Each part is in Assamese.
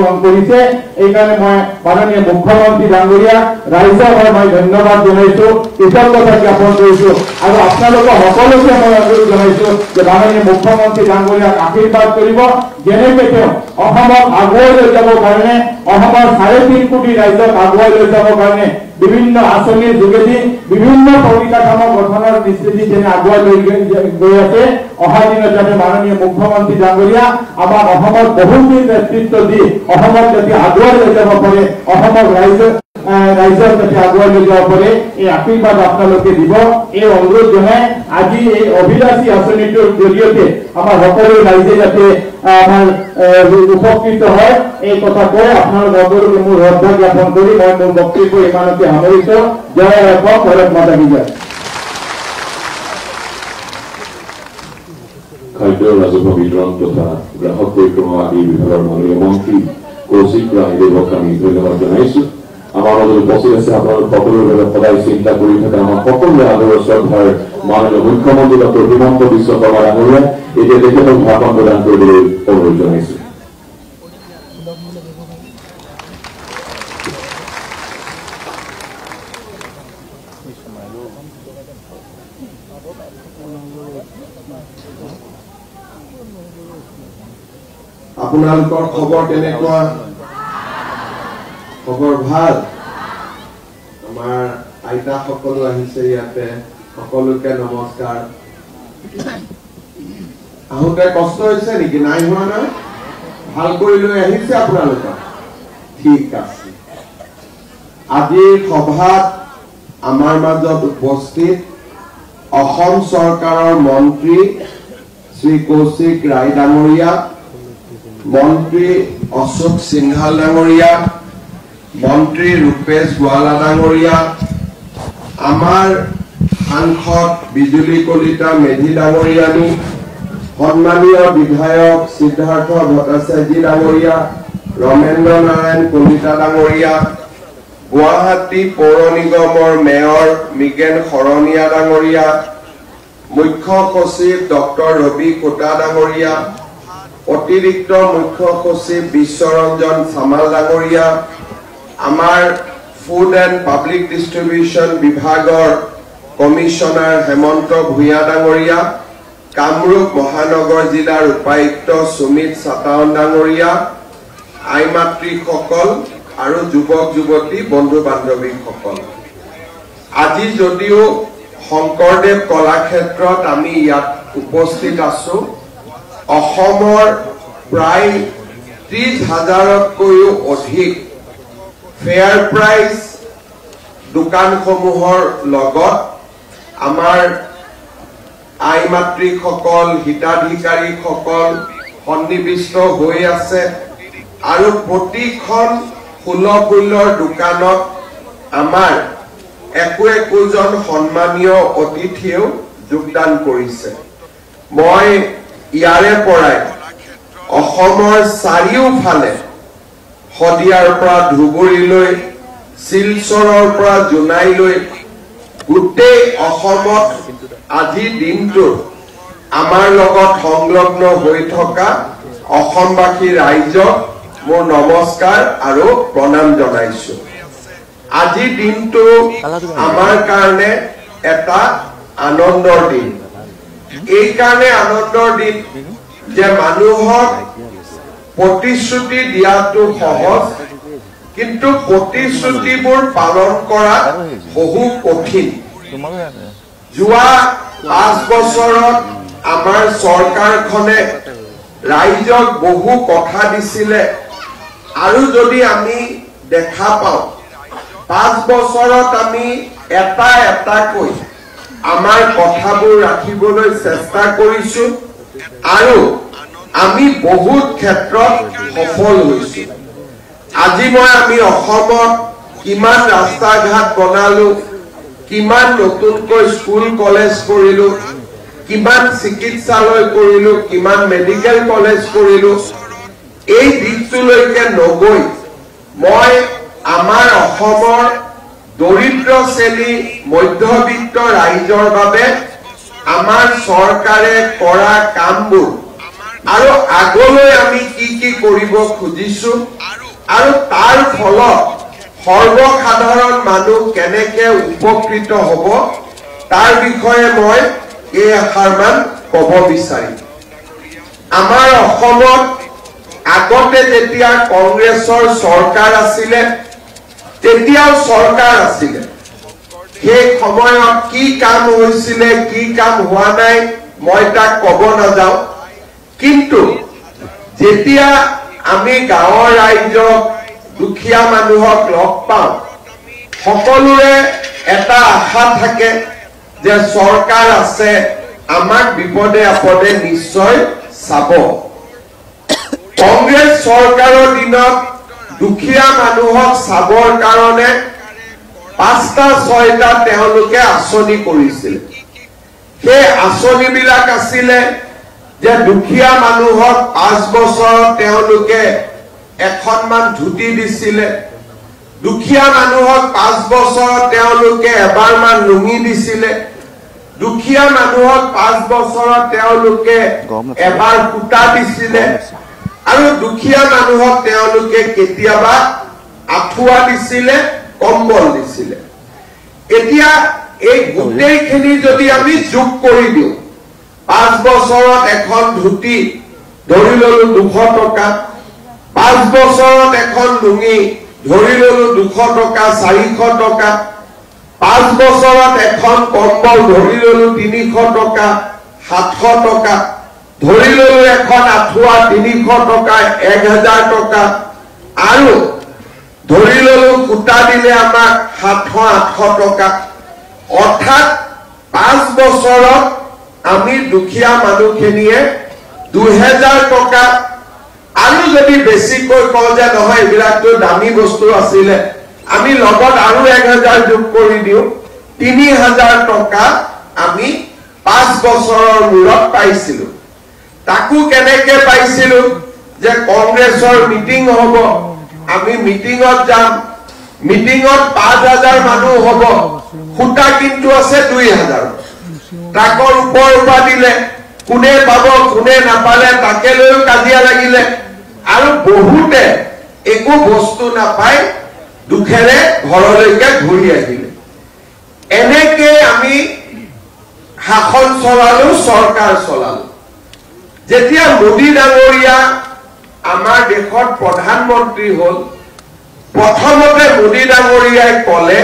অংশগ্ৰহণ কৰেছে। এইখানে মই মাননীয় মুখ্যমন্ত্ৰী ডাঙৰীয়া ৰাইজক মই ধন্যবাদ জনাইছো, কৃতজ্ঞতা জ্ঞাপন কৰিছো। আৰু আপোনালোকক সকলোকে মই অনুৰোধ জনাইছো যে মাননীয় মুখ্যমন্ত্ৰী ডাঙৰীয়াক আশীৰ্বাদ কৰিব, যেনেকৈ তেওঁ অসমক আগুৱাই লৈ যাবৰ কাৰণে, অসমৰ 3.5 কোটি ৰাইজক আগুৱাই লৈ যাবৰ কাৰণে বিভিন্ন আঁচনিৰ যোগেদি বিভিন্ন পৰিকাঠামো গঠনৰ নিশ্চিতি যেনে আগুৱাই লৈ গৈ আছে। অহা দিনত যাতে মাননীয় মুখ্যমন্ত্ৰী ডাঙৰীয়া আমাক অসমত বহুদিন নেতৃত্ব দি অসমক যাতে আগুৱাই লৈ যাব পাৰে, অসমৰ ৰাইজক যাতে আগুৱাই লৈ যাব পাৰে, এই আশীৰ্বাদ আপোনালোকে দিব, এই অনুৰোধ জনাই আজি এই অভিলাষী আঁচনিটোৰ জৰিয়তে আমাৰ সকলো ৰাইজে যাতে আমাৰ উপকৃত হয়, এই কথা কৈ আপোনালোক সকলোকে মোৰ শ্ৰদ্ধা জ্ঞাপন কৰি মই মোৰ বক্তব্য ইমানতে সামৰিছো। জয় অসম, ভাৰত মাতা কি জয়। খাদ্য ৰাজহুৱা বিতৰণ তথা গ্ৰাহক পৰিক্ৰমা আদি বিভাগৰ মাননীয় মন্ত্ৰী কৌশিক ৰায়দেৱক আমি ধন্যবাদ জনাইছো। আমাৰ মাজত উপস্থিত আছে আপোনালোক সকলোৰে বাবে সদায় চিন্তা কৰি থকা আমাৰ সকলোৰে আদৰৰ শ্ৰদ্ধাৰ মাননীয় মুখ্যমন্ত্ৰী ডক্টৰ হিমন্ত বিশ্ব শৰ্মা ডাঙৰীয়া এতিয়া তেখেতক ভাষণ প্ৰদান কৰিবলৈ অনুৰোধ জনাইছো। আপোনালোকৰ খবৰ কেনেকুৱা? খবৰ ভাল? আমাৰ আইতা সকলো আহিছে ইয়াতে, সকলোকে নমস্কাৰ। আহোঁতে কষ্ট হৈছে নেকি? নাই হোৱা নাই? ভাল কৰি লৈ আহিছে আপোনালোকক? ঠিক আছে। আজিৰ সভাত আমাৰ মাজত উপস্থিত অসম চৰকাৰৰ মন্ত্ৰী শ্ৰী কৌশিক ৰায় ডাঙৰীয়া, মন্ত্ৰী অশোক সিংহাল ডাঙৰীয়া, মন্ত্ৰী ৰূপেশ গোৱালা ডাঙৰীয়া, আমাৰ সাংসদ বিজুলী কলিতা মেধি ডাঙৰীয়ানী, সন্মানীয় বিধায়ক সিদ্ধাৰ্থ ভট্টাচাৰ্য ডাঙৰীয়া, ৰমেন্দ্ৰ নাৰায়ণ কলিতা ডাঙৰীয়া, গুৱাহাটী পৌৰ নিগমৰ মেয়ৰ মৃগেন শৰণীয়া ডাঙৰীয়া, মুখ্য সচিব ডক্টৰ ৰবি কোটা ডাঙৰীয়া, অতিৰিক্ত মুখ্য সচিব বিশ্বৰঞ্জন চামাল ডাঙৰীয়া, আমাৰ ফুড এণ্ড পাব্লিক ডিষ্ট্ৰিবিউশ্যন বিভাগৰ কমিশনাৰ হেমন্ত ভূঞা ডাঙৰীয়া, কামৰূপ মহানগৰ জিলাৰ উপায়ুক্ত সুমিত চাটাৱন ডাঙৰীয়া, আই মাতৃসকল আৰু যুৱক যুৱতী বন্ধু বান্ধৱীসকল, আজি যদিও শংকৰদেৱ কলাক্ষেত্ৰত আমি ইয়াত উপস্থিত আছো, অসমৰ প্ৰায় 30,000তকৈও অধিক ফেয়াৰ প্ৰাইচ দোকানসমূহৰ লগত আমাৰ আই মাতৃসকল, হিতাধিকাৰীসকল সন্নিবিষ্ট হৈ আছে আৰু প্ৰতিখন সুলভ-মূল্যৰ দোকানত আমাৰ একোজন সন্মানীয় অতিথিয়েও যোগদান কৰিছে। মই ইয়াৰে পৰাই অসমৰ চাৰিওফালে শদিয়াৰ পৰা ধুবুৰীলৈ, শিলচৰৰ পৰা জোনাইলৈ গোটেই অসমত আজি দিনটোত আমাৰ লগত সংলগ্ন হৈ থকা অসমবাসী ৰাইজক মোৰ নমস্কাৰ আৰু প্ৰণাম জনাইছো। আজি দিনটো আমাৰ কাৰণে এটা আনন্দৰ দিন। এই কাৰণে আনন্দৰ দিন যে মানুহক প্ৰতিশ্ৰুতি দিয়াটো সহজ, কিন্তু প্ৰতিশ্ৰুতিবোৰ পালন কৰা বহু কঠিন। যোৱা 5 বছৰত আমাৰ চৰকাৰখনে ৰাইজক বহু কথা দিছিলে আৰু যদি আমি দেখা পাওঁ 5 বছৰত আমি এটা এটাকৈ আমাৰ কথাবোৰ ৰাখিবলৈ চেষ্টা কৰিছো আৰু আমি বহুত ক্ষেত্ৰত সফল হৈছো। আজি আমি অসমত কিমান ৰাস্তা ঘাট বনালো, কিমান নতুনকৈ স্কুল কলেজ কৰিলো, কিমান চিকিৎসালয় কৰিলো, কিমান মেডিকেল কলেজ কৰিলো, এই দিশটোলৈকে নগৈ মই আমাৰ অসমৰ দৰিদ্ৰ শ্ৰেণী মধ্যবিত্ত ৰাইজৰ বাবে আমাৰ চৰকাৰে কৰা কামবোৰ আৰু আগলৈ আমি কি কৰিব খুজিছো আৰু তাৰ ফলত সৰ্বসাধাৰণ মানুহ কেনেকৈ উপকৃত হ'ব তাৰ বিষয়ে মই এই এষাৰমান ক'ব বিচাৰিম। আমাৰ অসমত আগতে যেতিয়া কংগ্ৰেছৰ চৰকাৰ আছিলে তেতিয়াও চৰকাৰ আছিলে, সেই সময়ত কি কাম হৈছিলে কি কাম হোৱা নাই মই তাক ক'ব নাযাওঁ, কিন্তু যেতিয়া আমি গাঁৱৰ ৰাইজক দুখীয়া মানুহক লগ পাওঁ সকলোৰে এটা আশা থাকে যে চৰকাৰ আছে, আমাক বিপদে আপদে নিশ্চয় চাব। কংগ্ৰেছ চৰকাৰৰ দিনত দুখীয়া মানুহক চাবৰ কাৰণে ৫টা ৬টা তেওঁলোকে আঁচনি কৰিছিল। সেই আঁচনিবিলাক আছিলে যে দুখীয়া মানুহক ৫ বছৰত তেওঁলোকে এখনমান ধুতি দিছিলে, দুখীয়া মানুহক ৫ বছৰত তেওঁলোকে এবাৰমান লুঙি দিছিলে, দুখীয়া মানুহক ৫ বছৰত তেওঁলোকে এবাৰ কুটা দিছিলে, আৰু দুখীয়া মানুহক তেওঁলোকে কেতিয়াবা আঁঠুৱা দিছিলে, কম্বল দিছিলে। এতিয়া এই গোটেইখিনি যদি আমি যোগ কৰি দিওঁ, ৫ বছৰত এখন ধুতি ধৰি ললো ২০০ টকা, ৫ বছৰত এখন লুঙি ধৰি ললো ২০০ টকা ৪০০ টকা, ৫ বছৰত এখন কম্বল ধৰি ললো ৩০০ টকা ৭০০ টকা, ধৰি ললো এখন আঁঠুৱা ৩০০ টকা ১০০০ টকা, আৰু ধৰি ললো কুটা দিলে আমাক ৭০০-৮০০ টকা। অৰ্থাৎ ৫ বছৰত আমি দুখীয়া মানুহখিনিয়ে ২০০০ টকা, আৰু যদি বেছিকৈ কওঁ যে নহয় এইবিলাকতো দামী বস্তু আছিলে আমি লগত আৰু ১০০০ যোগ কৰি দিওঁ, ৩০০০ টকা আমি ৫ বছৰৰ মূৰত পাইছিলো। তাকো কেনেকে পাইছিলো যে কংগ্ৰেছৰ মিটিং হ'ব, আমি মিটিঙত যাম, মিটিঙত ৫০০০ মানুহ হ'ব, খুঁটা কিন্তু আছে ২০০০। ট্ৰাকৰ ওপৰ দিলে কোনে পাব কোনে নাপালে তাকে লৈও কাজিয়া লাগিলে, আৰু বহুতে একো বস্তু নাপাই দুখেৰে ঘৰলৈকে ঘূৰি আহিলে। এনেকে আমি শাসন চলালো, চৰকাৰ চলালো। যেতিয়া মোদী ডাঙৰীয়া আমাৰ দেশত প্ৰধানমন্ত্ৰী হ'ল, প্ৰথমতে মোদী ডাঙৰীয়াই ক'লে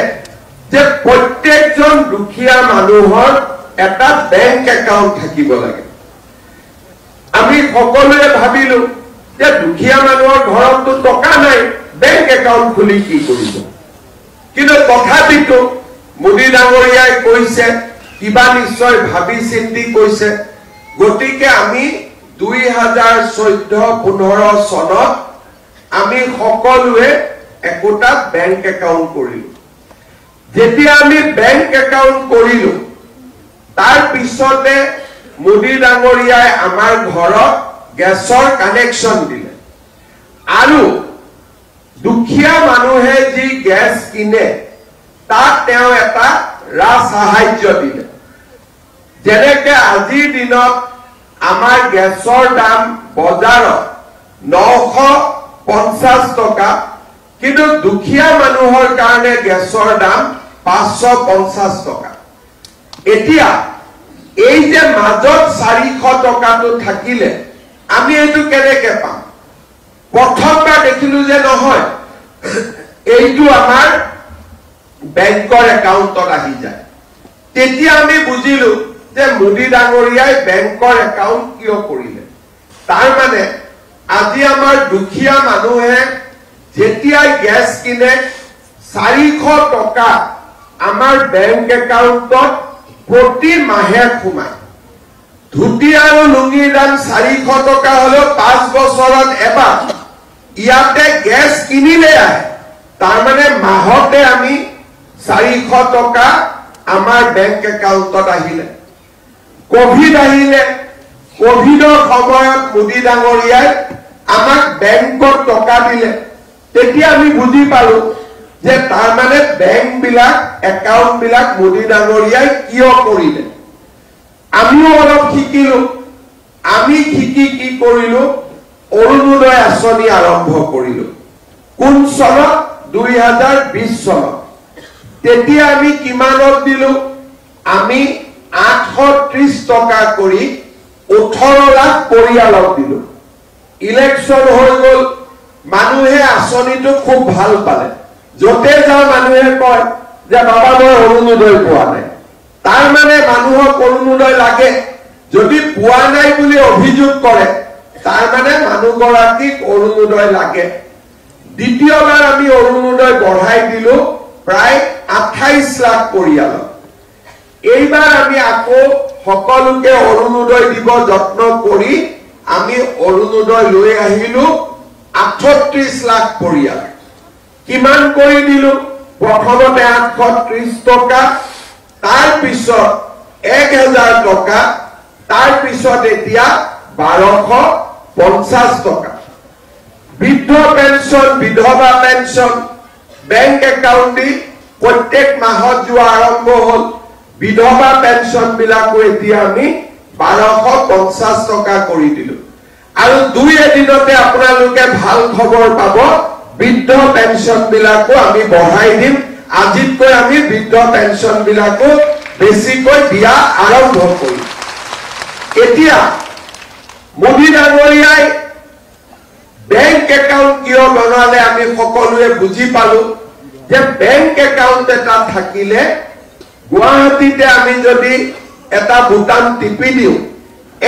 যে প্ৰত্যেকজন দুখীয়া মানুহৰ এটা বেংক একাউণ্ট থাকিব লাগে। আমি সকলোৱে ভাবিলো যে দুখীয়া মানুহৰ ঘৰততো টকা নাই, বেংক একাউণ্ট খুলি কি কৰিব, কিন্তু তথাপিতো মোদী ডাঙৰীয়াই কৈছে কিবা নিশ্চয় ভাবি চিন্তি কৈছে। গতিকে আমি ২০১৪-১৫ চনত আমি সকলোৱে একোটা বেংক একাউণ্ট কৰিলো। যেতিয়া আমি বেংক একাউণ্ট কৰিলো তাৰ পিছতে মোদী ডাঙৰীয়াই আমাৰ ঘৰত গেছৰ কানেকশ্যন দিলে, আৰু দুখীয়া মানুহে যি গেছ কিনে তাত তেওঁ এটা ৰাজসাহায্য দিলে। যেনেকে আজিৰ দিনত আমাৰ গেছৰ দাম বজাৰত ৯৫০ টকা, কিন্তু দুখীয়া মানুহৰ কাৰণে গেছৰ দাম ৫৫০ টকা। এতিয়া এই যে মাজত ৪০০ টকাটো থাকিলে আমি এইটো কেনেকে পাম? প্ৰথমবাৰ দেখিলো যে নহয়, এইটো আমাৰ বেংকৰ একাউণ্টত আহি যায়। তেতিয়া আমি বুজিলো যে মোদী ডাঙৰীয়াই বেংকৰ একাউণ্ট কিয় কৰিলে। তাৰ মানে আজি আমাৰ দুখীয়া মানুহে যেতিয়াই গেছ কিনে ৪০০ টকা আমাৰ বেংক একাউণ্টত প্ৰতি মাহে সোমায়। ধুতি আৰু লুঙিৰ দাম ৪০০ টকা হলেও ৫ বছৰত এবাৰ ইয়াতে গেছ কিনিলে আহে, তাৰমানে মাহতে আমি ৪০০ টকা আমাৰ বেংক একাউণ্টত আহিলে। কোভিড আহিলে, কোভিডৰ সময়ত মোদী ডাঙৰীয়াই আমাক বেংকত টকা দিলে। তেতিয়া আমি বুজি পালো যে তাৰমানে বেংক বিলাক একাউণ্ট বিলাক মোদী ডাঙৰীয়াই কিয় কৰিলে। আমিও অলপ শিকিলো, আমি কি কৰিলো অৰুণোদয় আঁচনি আৰম্ভ কৰিলো কোন চনত 2020 চনত তেতিয়া আমি কিমানত দিলো আমি 830 টকা কৰি 18 লাখ পৰিয়ালক দিলো ইলেকশন হৈ গল মানুহে আঁচনিটো খুব ভাল পালে যতে যাও মানুহে কয় যে বাবা মই অৰুণোদয় পোৱা নাই তাৰ মানে মানুহক অৰুণোদয় লাগে যদি পোৱা নাই বুলি অভিযোগ কৰে তাৰ মানে মানুহগৰাকীক অৰুণোদয় লাগে দ্বিতীয়বাৰ আমি অৰুণোদয় বঢ়াই দিলো প্ৰায় 28 লাখ পৰিয়ালক এইবাৰ আমি আকৌ সকলোকে অৰুণোদয় দিব যত্ন কৰি আমি অৰুণোদয় লৈ আহিলো 38 লাখ পৰিয়াল কিমান কৰি দিলো প্ৰথমতে 830 টকা তাৰ পিছত 1000 টকা তাৰ পিছত এতিয়া 1250 টকা বৃদ্ধ পেনশন বিধৱা পেনশন বেংক একাউন্ট দি প্ৰত্যেক মাহত যোৱা আৰম্ভ হল বিধৱা পেনশন বিলাকো এতিয়া আমি 1250 টকা কৰি দিলো আৰু দুই এদিনতে আপোনালোকে ভাল খবৰ পাব বৃদ্ধ পেনশন বিলাকো আমি বঢ়াই দিম আজিতকৈ আমি বৃদ্ধ পেনশন বিলাকো বেছিকৈ দিয়া আৰম্ভ কৰিম এতিয়া মোদী ডাঙৰীয়াই বেংক একাউন্ট কিয় বনালে আমি সকলোৱে বুজি পালো যে বেংক একাউন্ট এটা থাকিলে গুৱাহাটীতে আমি যদি এটা বুটাম টিপি দিও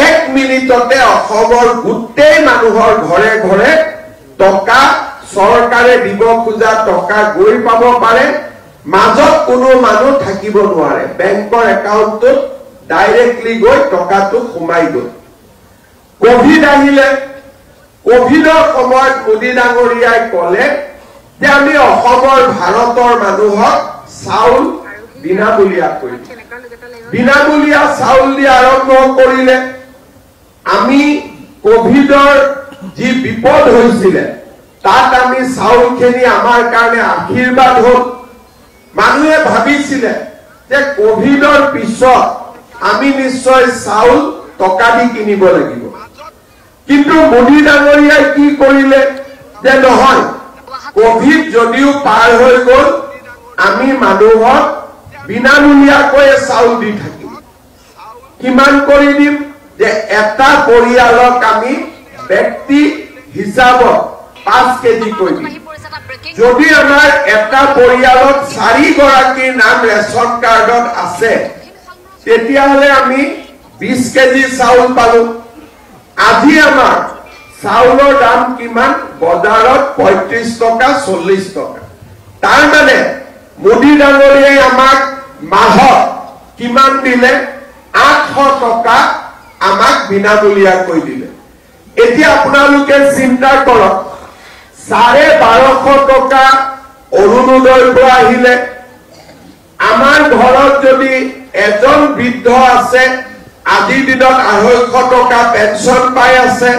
1 মিনিটতে অসমৰ গোটেই মানুহৰ ঘৰে ঘৰে টকা চৰকাৰে দিব খোজা টকা গৈ পাব পাৰে মাজত কোনো মানুহ থাকিব নোৱাৰে বেংকৰ একাউন্টত ডাইৰেক্টলি গৈ টকাটো সোমাই গল কোভিড আহিলে কোভিডৰ সময়ত মোদী ডাঙৰীয়াই ক'লে যে আমি অসমৰ ভাৰতৰ মানুহক চাউল বিনামূলীয়া চাউল দিয়া আৰম্ভ কৰিলে আমি কোভিডৰ যি বিপদ হৈছিলে তাত আমি চাউলখিনি আমাৰ কাৰণে আশীৰ্বাদ হল মানুহে ভাবিছিলে যে কোভিডৰ পিছত আমি নিশ্চয় চাউল টকা দি কিনিব লাগিব কিন্তু মোদী ডাঙৰীয়াই কি কৰিলে যে নহয় কোভিড যদিও পাৰ হৈ গল আমি মানুহক বিনামূলীয়াকৈ চাউল দি থাকিম কিমান কৰি দিম যে এটা পৰিয়ালক আমি ব্যক্তি হিচাপত 5 কেজি কৈ দিম যদি আমাৰ এটা পৰিয়ালত 4 গৰাকীৰ নাম ৰেশন কাৰ্ডত আছে তেতিয়াহলে আমি 20 কেজি চাউল পালো আজি আমাৰ চাউলৰ দাম কিমান বজাৰত 35 টকা 40 টকা তাৰ মানে মোদী ডাঙৰীয়াই আমাক মাহত কিমান দিলে 800 টকা আমাক বিনামূলীয়াকৈ দিলে এতিয়া আপোনালোকে চিন্তা কৰক 1250 টকা অৰুণোদয়ৰ পৰা আহিলে আমাৰ ঘৰত যদি এজন বৃদ্ধ আছে আজিৰ দিনত 250 টকা পেনশন পাই আছে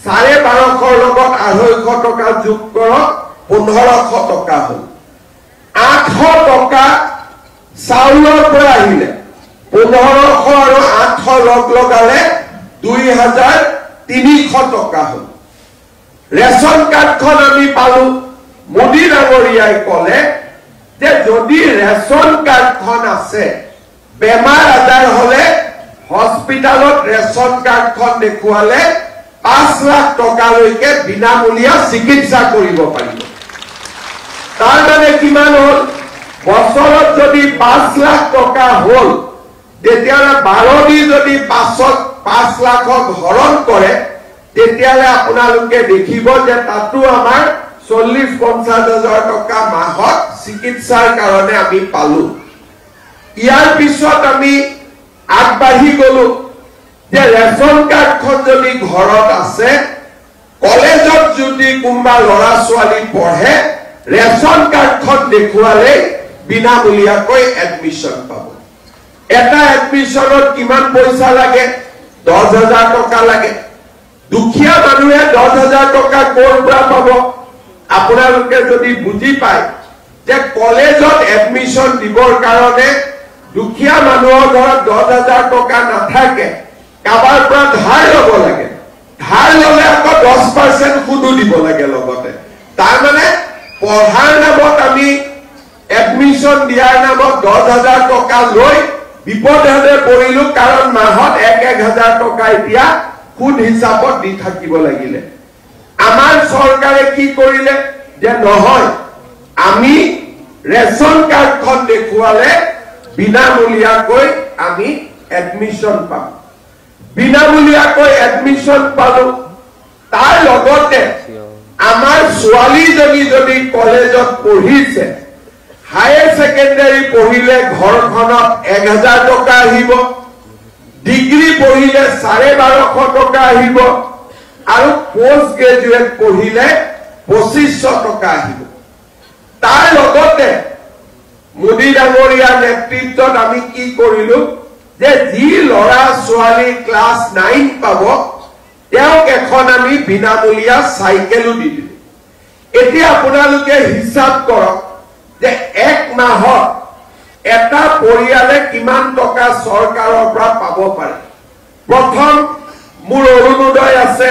1250 লগত 250 টকা যোগ কৰক 1500 টকা হল 800 টকা চাউলৰ পৰা আহিলে 1500 আৰু 800 লগ লগালে 2300 টকা হল ৰেশন কাৰ্ডখন আমি পালো মোদী ডাঙৰীয়াই ক'লে যে যদি ৰেশন কাৰ্ডখন আছে বেমাৰ আজাৰ হলে হস্পিটালত ৰেশন কাৰ্ডখন দেখুৱালে 5 লাখ টকালৈকে বিনামূলীয়া চিকিৎসা কৰিব পাৰিব তাৰ মানে কিমান হল বছৰত যদি 5 লাখ টকা হল তেতিয়ালে 12 দি যদি 5 লাখক হৰণ কৰে তেতিয়ালে আপোনালোকে দেখিব যে তাতো আমাৰ 40-50 হাজাৰ টকা মাহত চিকিৎসাৰ কাৰণে আমি পালো ইয়াৰ পিছত আমি আগবাঢ়ি গলো যে ৰেশন কাৰ্ডখন যদি ঘৰত আছে কলেজত যদি কোনবা লৰা ছোৱালী পঢ়ে ৰেশন কাৰ্ডখন দেখুৱালে বিনামূলীয়াকৈ এডমিশন পাব এটা এডমিশনত কিমান পইচা লাগে 10,000 টকা লাগে দুখীয়া মানুহে 10,000 টকা ক'ৰ পৰা পাব আপোনালোকে যদি বুজি পায় যে কলেজত এডমিশন দিবৰ কাৰণে দুখীয়া মানুহৰ ঘৰত 10,000 টকা নাথাকে কাবাৰ পৰা ধাৰ ল'ব লাগে ধাৰ ল'লে আকৌ 10% সুদো দিব লাগে লগতে তাৰ মানে পঢ়াৰ নামত আমি এডমিশন দিয়াৰ নামত 10,000 টকা লৈ বিপদে পৰিলো কাৰণ মাহত 1,000 টকা এতিয়া সুদ হিচাপত দি থাকিব লাগিলে আমাৰ চৰকাৰে কি কৰিলে যে নহয় আমি ৰেশন কাৰ্ডখন দেখুৱালে বিনামূলীয়াকৈ আমি এডমিশন পাম বিনামূলীয়াকৈ এডমিশন পালো তাৰ লগতে আমাৰ ছোৱালীজনী যদি কলেজত পঢ়িছে হায়াৰ সেকেন্ডাৰী পঢ়িলে ঘৰখনত 1,000 টকা আহিব ডিগ্ৰী পঢ়িলে 1250 টকা আহিব আৰু পোষ্ট গ্ৰেজুৱেট পঢ়িলে 2500 টকা আহিব তাৰ লগতে মোদী ডাঙৰীয়াৰ নেতৃত্বত আমি কি কৰিলো যে যি লৰা ছোৱালী ক্লাছ 9 পাব তেওঁক এখন আমি বিনামূলীয়া চাইকেলো দি দিলো এতিয়া আপোনালোকে হিচাপ কৰক যে এক মাহত এটা পৰিয়ালে কিমান টকা চৰকাৰৰ পৰা পাব পাৰে প্ৰথম মোৰ অৰুণোদয় আছে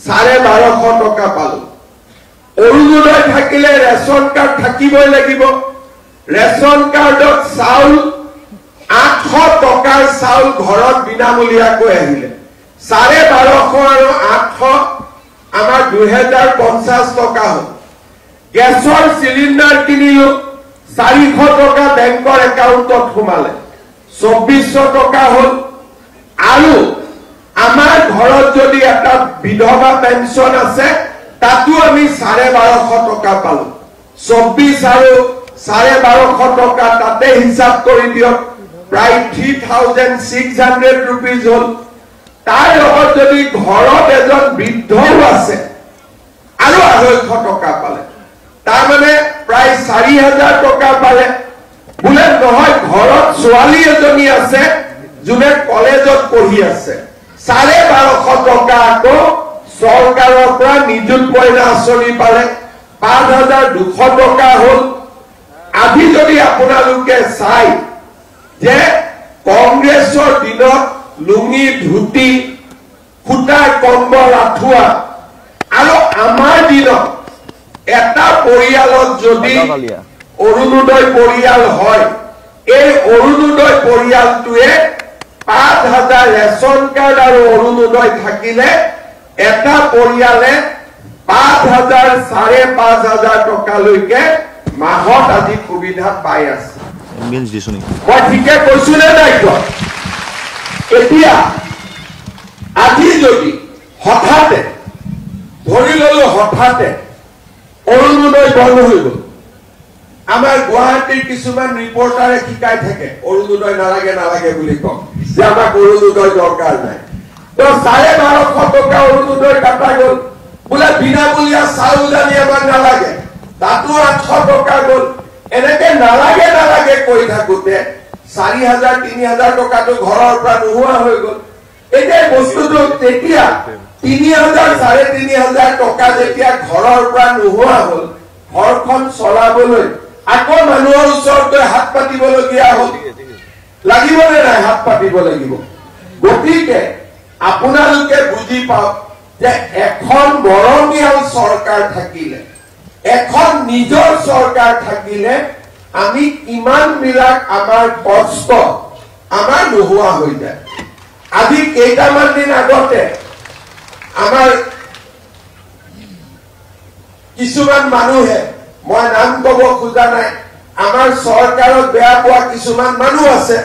1250 টকা পালো অৰুণোদয় থাকিলে ৰেশন কাৰ্ড থাকিবই লাগিব ৰেশন কাৰ্ডত চাউল 800 টকাৰ চাউল ঘৰত বিনামূলীয়াকৈ আহিলে 1250 আৰু 800 আমাৰ 2050 টকা হ'ল গেছৰ সিলিন্ডাৰ কিনিলো 400 টকা বেংকৰ একাউণ্টত সোমালে 2400 টকা হ'ল আৰু আমাৰ ঘৰত যদি এটা বিধৱা পেনশন আছে তাতো আমি 1250 টকা পালো 24 আৰু 1250 টকা তাতে হিসাব কৰি দিয়ক প্ৰায় 3600 rupees হ'ল তাৰ লগত যদি ঘৰত এজন বৃদ্ধও আছে আৰু 250 টকা পালে তাৰ মানে প্ৰায় 4000 টকা পালে বুলে নহয় ঘৰত ছোৱালী এজনী আছে যোনে কলেজত পঢ়ি আছে 1250 টকা আকৌ চৰকাৰৰ পৰা নিযুত মইনা আঁচনি পালে 5200 টকা হ'ল আজি যদি আপোনালোকে চাই যে কংগ্ৰেছৰ দিনত লুঙি ধুতি খুটা কম্বল আঠুৱা আৰু আমাৰ দিনত এটা পৰিয়ালত যদি অৰুণোদয় পৰিয়াল হয় এই অৰুণোদয় পৰিয়ালটোৱে 5000 ৰেশন কাৰ্ড আৰু অৰুণোদয় থাকিলে এটা পৰিয়ালে 5000 5500 টকালৈকে মাহত আজি সুবিধা পাই আছে মই ঠিকে কৈছো নে নাই এতিয়া আজি যদি হঠাতে ধৰি ললো হঠাতে অৰুণোদয় বন্ধ হৈ গল আমাৰ গুৱাহাটীৰ কিছুমান ৰিপৰ্টাৰে শিকাই থাকে অৰুণোদয় নালাগে নালাগে বুলি কম যে আমাক অৰুণোদয় দৰকাৰ নাই তো 1250 টকা অৰুণোদয় কাটা গল বোলে বিনামূলীয়া চাউল দালি আমাক নালাগে তাতো 800 টকা গল এনেকে নালাগে নালাগে কৈ থাকোতে 4000 3000 টকাটো ঘৰৰ পৰা নোহোৱা হৈ গল এতিয়া বস্তুটো তেতিয়া 3000 3500 টকা যেতিয়া ঘৰৰ পৰা নোহোৱা হ'ল ঘৰখন চলাবলৈ আকৌ মানুহৰ ওচৰত হাত পাতিবলগীয়া হ'ল লাগিবনে নাই হাত পাতিব লাগিব গতিকে আপোনালোকে বুজি পাওক যে এখন মৰমীয়াল চৰকাৰ থাকিলে এখন নিজৰ চৰকাৰ থাকিলে আমি কিমান বিলাক আমাৰ কষ্ট আমাৰ নোহোৱা হৈ যায় আজি কেইটামান দিন আগতে আমাৰ কিছুমান মানুহে মই নাম কব খোজা নাই আমাৰ চৰকাৰত বেয়া পোৱা কিছুমান মানুহ আছে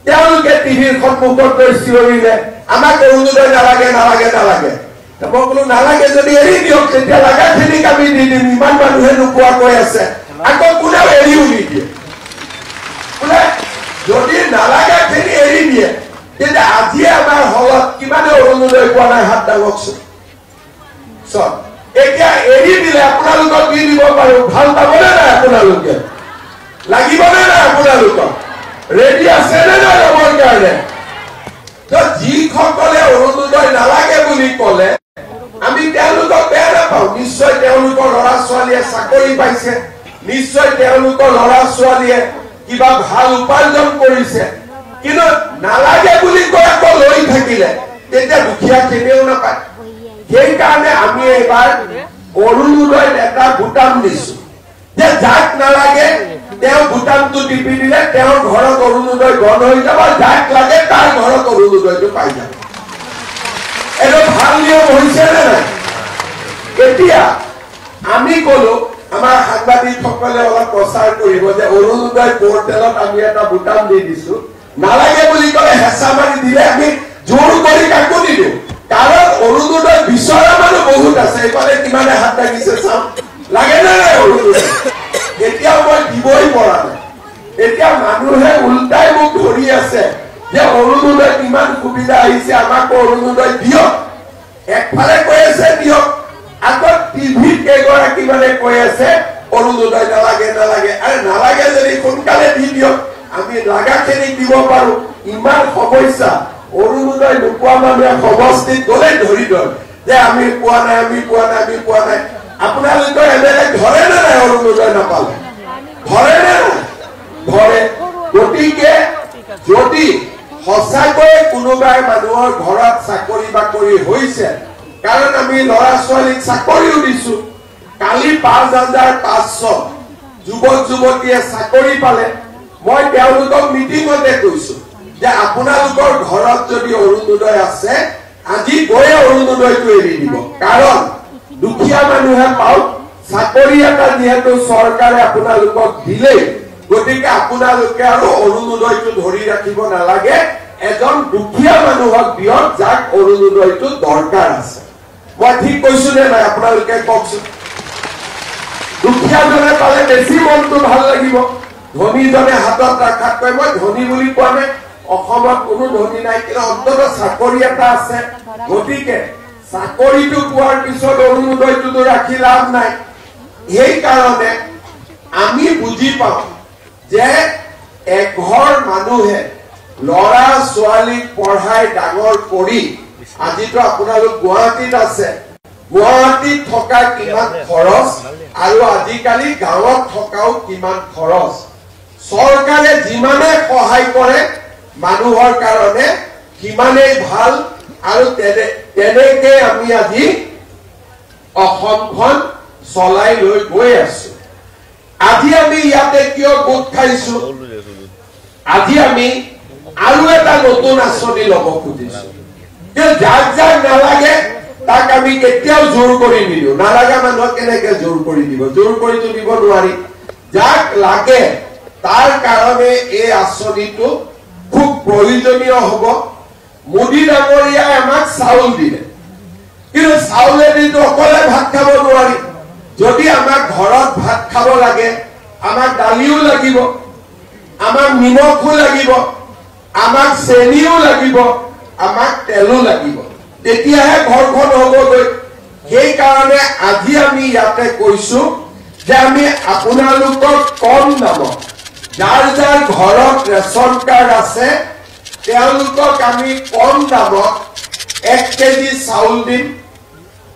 তেওঁলোকে টিভিৰ সন্মুখত গৈ চিঞৰিলে আমাক অৰুণোদয় নালাগে নালাগে নালাগে মই বোলো নালাগে যদি এৰি দিয়ক তেতিয়া লাগাখিনিক আমি দি দিম ইমান মানুহে নোপোৱাকৈ আছে আকৌ কোনেও এৰিও নিদিয়ে বোলে যদি নালাগাখিনি এৰি দিয়ে তেতিয়া আজিয়ে আমাৰ হলত কিমানে অৰুণোদয় পোৱা নাই হাত দাঙকচোন এতিয়া এৰি দিলে আপোনালোকক দি দিব পাৰো ভাল পাবনে নাই আপোনালোকে লাগিবনে নাই আপোনালোকক ৰেডি আছে নে নাই ল'বৰ কাৰণে যিসকলে অৰুণোদয় নালাগে বুলি ক'লে আমি তেওঁলোকক বেয়া নাপাওঁ নিশ্চয় তেওঁলোকৰ ল'ৰা ছোৱালীয়ে চাকৰি পাইছে নিশ্চয় তেওঁলোকৰ ল'ৰা ছোৱালীয়ে কিবা ভাল উপাৰ্জন কৰিছে কিন্তু নালাগে বুলি কৈ আকৌ লৈ থাকিলে তেতিয়া দুখীয়া কেনেও নাপায় সেইকাৰণে আমি এইবাৰ অৰুণোদয়ত এটা বুটাম দিছো যে যাক নালাগে তেওঁ বুটামটো টিপি দিলে তেওঁৰ ঘৰত অৰুণোদয় বন্ধ হৈ যাব যাক লাগে তাৰ ঘৰত অৰুণোদয়টো পাই যাব এইটো ভাল নিয়ম হৈছে নে নাই এতিয়া আমি কলো আমাৰ সাংবাদিকসকলে অলপ প্ৰচাৰ কৰিব যে অৰুণোদয় পৰ্টেলত আমি এটা বুটাম দি দিছো নালাগে বুলি কলে হেঁচা মাৰি দিলে আমি জোৰ কৰি কাকো নিদিওঁ কাৰণ অৰুণোদয় বিচৰা মানুহ বহুত আছে এইফালে কিমানে হাত লাগিছে চাম লাগে নে নাই অৰুণোদয় এতিয়া মই দিবই পৰা নাই এতিয়া মানুহে উল্টাই মোক ধৰি আছে যে অৰুণোদয় কিমান সুবিধা আহিছে আমাক অৰুণোদয় দিয়ক একফালে কৈ আছে দিয়ক আকৌ টিভিত কেইগৰাকী মানে কৈ আছে অৰুণোদয় নালাগে নালাগে আৰে নালাগে যদি সোনকালে দি দিয়ক আমি লাগাখিনি দিব পাৰো ইমান সমস্যা অৰুণোদয় নোপোৱা মানুহে সমষ্টিত গলে ধৰি দল যে আমি পোৱা নাই আমি পোৱা নাই আমি পোৱা নাই আপোনালোকৰ এমএলএ ধৰে নে নাই অৰুণোদয় নাপালে ধৰে নে নাই ধৰে গতিকে যদি সঁচাকৈ কোনোবাই মানুহৰ ঘৰত চাকৰি বাকৰি হৈছে কাৰণ আমি ল'ৰা ছোৱালীক চাকৰিও দিছো কালি ৫,৫০০ যুৱক যুৱতীয়ে চাকৰি পালে মই তেওঁলোকক মিটিঙতে কৈছো যে আপোনালোকৰ ঘৰত যদি অৰুণোদয় আছে আজি গৈ অৰুণোদয়টো এৰি দিব কাৰণ দুখীয়া মানুহে পাওক চাকৰি এটা যিহেতু চৰকাৰে আপোনালোকক দিলেই গতিকে আপোনালোকে আৰু অৰুণোদয়টো ধৰি ৰাখিব নালাগে এজন দুখীয়া মানুহক দিয়ক যাক অৰুণোদয়টো দৰকাৰ আছে মই ঠিক কৈছো নে নাই আপোনালোকে কওকচোন দুখীয়াজনে পালে বেছি মনটো ভাল লাগিব ধনীজনে হাতত ৰাখাতকৈ মই ধনী বুলি কোৱা নাই অসমত কোনো ধনী নাই কিন্তু অন্ততঃ চাকৰি এটা আছে গতিকে চাকৰিটো পোৱাৰ পিছত অৰুণোদয়টো ৰাখি লাভ নাই সেইকাৰণে আমি বুজি পাওঁ যে এঘৰ মানুহে ল'ৰা ছোৱালীক পঢ়াই ডাঙৰ কৰি আজিতো আপোনালোক গুৱাহাটীত আছে গুৱাহাটীত থকা কিমান খৰচ আৰু আজিকালি গাঁৱত থকাও কিমান খৰচ চৰকাৰে যিমানে সহায় কৰে মানুহৰ কাৰণে সিমানেই ভাল আৰু তেনেকে আমি আজি অসমখন চলাই লৈ গৈ আছো আজি আমি ইয়াতে কিয় গোট খাইছো আজি আমি আৰু এটা নতুন আঁচনি ল'ব খুজিছো যে যাক যাক নালাগে তাক আমি কেতিয়াও জোৰ কৰি নিদিওঁ নালাগা মানুহক কেনেকে জোৰ কৰি দিব জোৰ কৰিতো দিব নোৱাৰি যাক লাগে তাৰ কাৰণে এই আঁচনিটো খুব প্ৰয়োজনীয় হ'ব মোদী ডাঙৰীয়াই আমাক চাউল দিলে কিন্তু চাউলেদিতো অকলে ভাত খাব নোৱাৰি যদি আমাক ঘৰত ভাত খাব লাগে আমাক দালিও লাগিব আমাক নিমখো লাগিব আমাক চেনিও লাগিব আমাক তেলো লাগিব তেতিয়াহে ঘৰখন হ'বগৈ সেইকাৰণে আজি আমি ইয়াতে কৈছো যে আমি আপোনালোকক কম দামত যাৰ যাৰ ঘৰত ৰেচন কাৰ্ড আছে তেওঁলোকক আমি কম দামত 1 কেজি চাউল দিম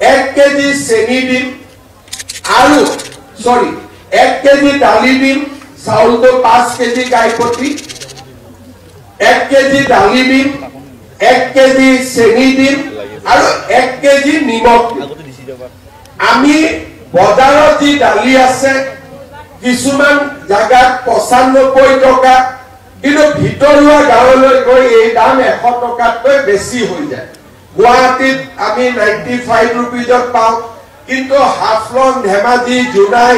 1 কেজি চেনি দিম আৰু 1 কেজি দালি দিম চাউলটো 5 কেজি গাইপতি 1 কেজি দালি দিম 1 কেজি চেনি দিম আৰু 1 কেজি নিমখ আমি বজাৰত যি দালি আছে কিছুমান জায়গাত 95 টকা কিন্তু ভিতৰুৱা গাঁৱলৈ গৈ এই দাম 100 টকাতকৈ বেছি হৈ যায় গুৱাহাটীত আমি 95 रुपीजত পাওঁ কিন্তু হাফলং ধেমাজি জুনাই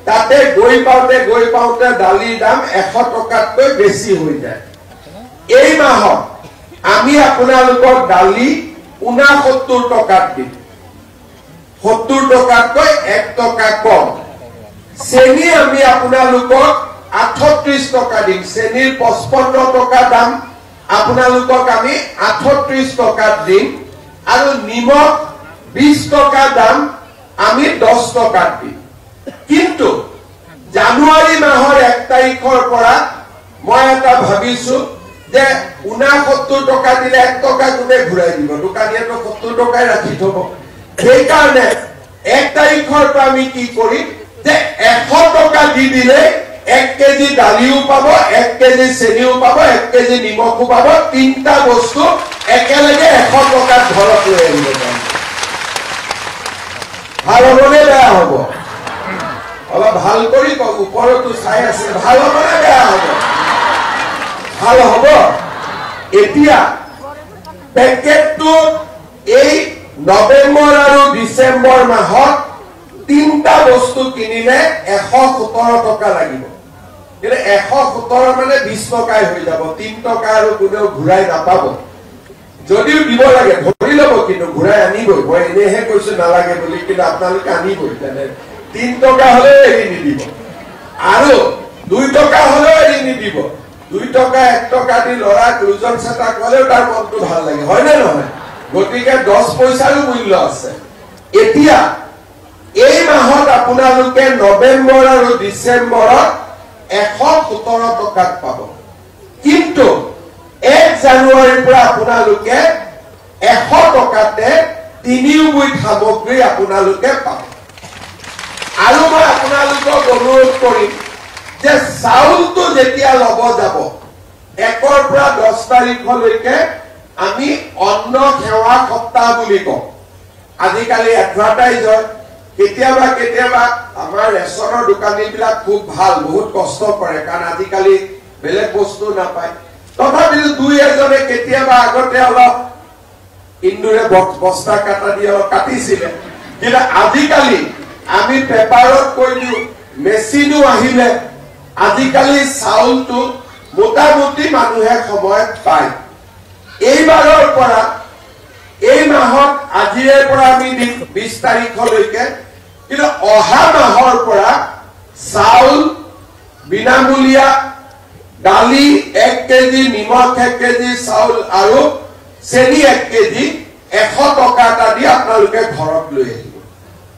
তাতে গৈ পাওঁতে দালিৰ দাম 100 টকাতকৈ বেছি হৈ যায় এই মাহত আমি আপোনালোকৰ দালি 69 টকাত দিম 70 টকাতকৈ 1 টকা কম চেনি আমি আপোনালোকক 38 টকা দিম চেনিৰ 55 টকা দাম আপোনালোকক আমি 38 টকাত দিম আৰু নিমখ 20 টকা দাম আমি 10 টকাত দিম কিন্তু জানুৱাৰী মাহৰ 1 তাৰিখৰ পৰা মই এটা ভাবিছো যে 69 টকা দিলে 1 টকা কোনে ঘূৰাই দিব দোকানীয়েতো 70 টকাই ৰাখি থব সেইকাৰণে 1 তাৰিখৰ পৰা আমি কি কৰিম যে 100 টকা দি দিলে 1 কেজি দালিও পাব 1 কেজি চেনিও পাব 1 কেজি নিমখো পাব তিনটা বস্তু একেলগে 100 টকাত ঘৰত লৈ আহিব ভাল হ'বনে বেয়া হ'ব অলপ ভাল কৰি কওক ওপৰতো চাই আছে ভাল হ'বনে বেয়া হ'ব ভাল হ'ব এতিয়া পেকেটটো এই নৱেম্বৰ আৰু ডিচেম্বৰ মাহত তিনটা বস্তু কিনিলে 117 টকা লাগিব কিন্তু 117 মানে 20 টকাই হৈ যাব 3 টকা আৰু কোনেও ঘূৰাই নাপাব যদিও দিব লাগে ধৰি ল'ব কিন্তু ঘূৰাই আনিবই মই এনেহে কৈছো নালাগে বুলি কিন্তু আপোনালোকে আনিবই তেনে 3 টকা হলে এৰি নিদিব আৰু 2 টকা হলে এৰি নিদিব 2 টকা 1 টকা দি লৰা দুজন চেতা কলেও তাৰ মনটো ভাল লাগে হয় নে নহয় গতিকে 10 পইচাৰো মূল্য আছে এতিয়া এই মাহত আপোনালোকে নৱেম্বৰ আৰু ডিচেম্বৰত 117 টকাত পাব কিন্তু 1 জানুৱাৰীৰ পৰা আপোনালোকে 100 টকাতে তিনিওবিধ সামগ্ৰী আপোনালোকে পাব আৰু মই আপোনালোকক অনুৰোধ কৰিম যে চাউলটো যেতিয়া লব যাব 1 ৰ পৰা 10 তাৰিখলৈকে আমি অন্ন সেৱা সপ্তাহ বুলি কওঁ আজিকালি এডভাৰটাইজ হয় কেতিয়াবা আমাৰ ৰেচনৰ দোকানীবিলাক খুব ভাল বহুত কষ্ট কৰে কাৰণ আজিকালি বেলেগ বস্তু নাপায় তথাপিও দুই এজনে কেতিয়াবা আগতে অলপ ইন্দুৰে বস্তা কাটা দি অলপ কাটিছিলে কিন্তু আজিকালি আমি পেপাৰত কৈ দিওঁ মেচিনো আহিলে আজিকালি চাউলটো মোটামুটি মানুহে সময়ত পায় এইবাৰৰ পৰা এই মাহত আজিৰে পৰা আমি 20 তাৰিখলৈকে কিন্তু অহা মাহৰ পৰা চাউল বিনামূলীয়া দালি 1 কেজি নিমখ 1 কেজি চাউল আৰু চেনি 1 কেজি 100 টকা এটা দি আপোনালোকে ঘৰত লৈ আহিব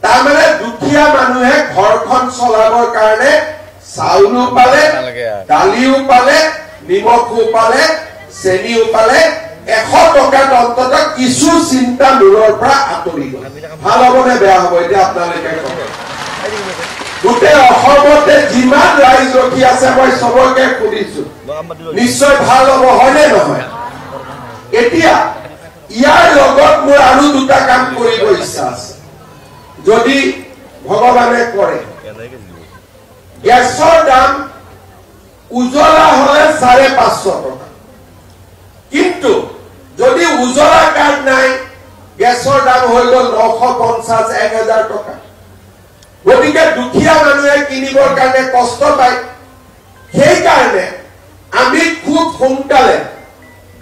তাৰমানে দুখীয়া মানুহে ঘৰখন চলাবৰ কাৰণে চাউলো পালে দালিও পালে নিমখো পালে চেনিও পালে 100 টকাত অন্তত কিছু চিন্তা মূৰৰ পৰা আঁতৰি গ'ল ভাল হ'বনে বেয়া হ'ব এতিয়া আপোনালোকে কওক গোটেই অসমতে যিমান ৰাইজ ৰখি আছে মই সবকে সুধিছো নিশ্চয় ভাল হ'ব হয়নে নহয় এতিয়া ইয়াৰ লগত মোৰ আৰু দুটা কাম কৰিব ইচ্ছা আছে যদি ভগৱানে কৰে গেছৰ দাম উজলা হলে 550 টকা কিন্তু যদি উজলা কাৰ্ড নাই গেছৰ দাম হৈ গ'ল 950 1000 টকা গতিকে দুখীয়া মানুহে কিনিবৰ কাৰণে কষ্ট পায় সেই কাৰণে আমি খুব সোনকালে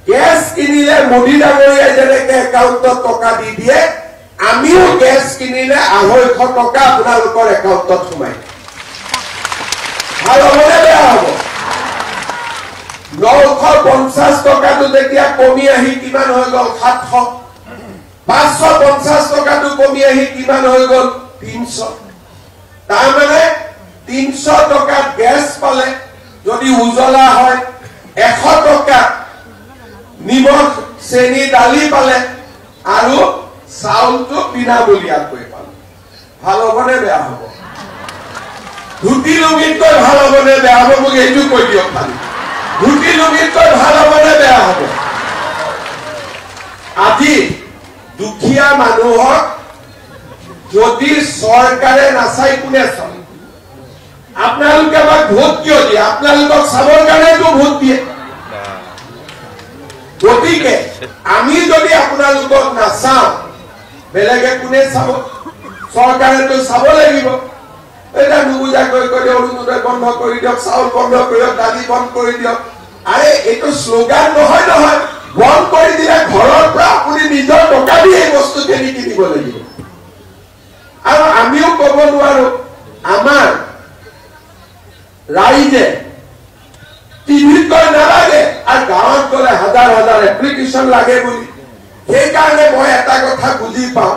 গেছ কিনিলে মোদী ডাঙৰীয়াই যেনেকে একাউণ্টত টকা দি দিয়ে আমিও গেছ কিনিলে 250 টকা আপোনালোকৰ একাউণ্টত সোমাই ভাল হ'বনে বেয়া হ'ব 950 টকাটো যেতিয়া কমি আহি কিমান হৈ গ'ল 700 550 টকাটো কমি আহি কিমান হৈ গ'ল 300 তাৰমানে 300 টকা গেছ পালে যদি উজলা হয় 100 টকা নিমখ চেনি দালি পালে আৰু চাউলটো বিনামূলীয়াকৈ পালে ভাল হ'বনে বেয়া হ'ব ধুতি লুঙিতকৈ ভাল হ'বনে বেয়া হ'ব মোক এইটো কৈ দিয়ক খালি ধুতি লুঙিতকৈ ভাল হ'বনে বেয়া হ'ব আজি দুখীয়া মানুহক যদি চৰকাৰে নাচাই কোনে চাব আপোনালোকে আমাক ভোট কিয় দিয়ে আপোনালোকক চাবৰ কাৰণেতো ভোট দিয়ে গতিকে আমি যদি আপোনালোকক নাচাওঁ বেলেগে কোনে চাব চৰকাৰেতো চাব লাগিব এটা নুবুজাকৈ কৈ অৰুণোদয় বন্ধ কৰি দিয়ক চাউল বন্ধ কৰি দিয়ক দালি বন্ধ কৰি দিয়ক আৰে এইটো শ্লোগান নহয় বন্ধ কৰি দিলে ঘৰৰ পৰা আপুনি নিজৰ টকা দি এই বস্তুখিনি কিনিব লাগিব আৰু আমিও ক'ব নোৱাৰো আমাৰ ৰাইজে টিভিত গৈ নালাগে আৰু গাঁৱত গ'লে হাজাৰ এপ্লিকেশ্যন লাগে বুলি সেইকাৰণে মই এটা কথা বুজি পাওঁ